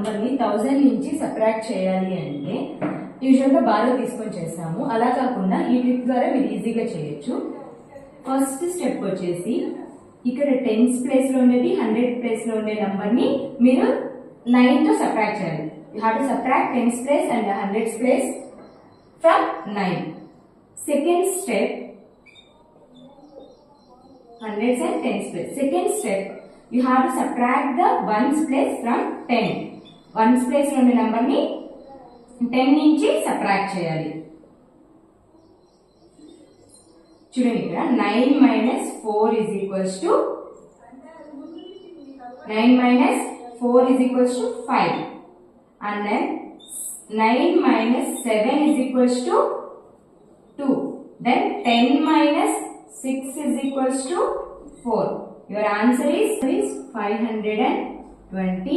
Number ని 1000 నుంచి subtract చేయాలి అంటే యూజువల్ గా బారో తీసుకొని చేస్తాము. అలా కాకుండా ఈ ట్రిక్ ద్వారా మీరు ఈజీగా చేయొచ్చు. ఫస్ట్ స్టెప్ వచ్చేసి ఇక్కడ టెన్స్ ప్లేస్ లో ఉండేది 100 ప్లేస్ లో ఉండే నంబర్ ని మీరు 9 తో సబ్ట్రాక్ట్ చేయాలి. You have to subtract tens place and 100 place from 9. Second step 100s and 10s place. Second step, you have to subtract the 1s place from 10. 1s place లో ఉన్న నంబర్ ని 10 నుంచి సబ్ట్రాక్ట్ చేయాలి. చూడండి ఇక్కడ 9 minus 4 is equals to 9 minus 4 is equals to 5, and then 9 minus 7 is equals to 2. Then 10 minus 6 is equals to 4. Your answer is 520.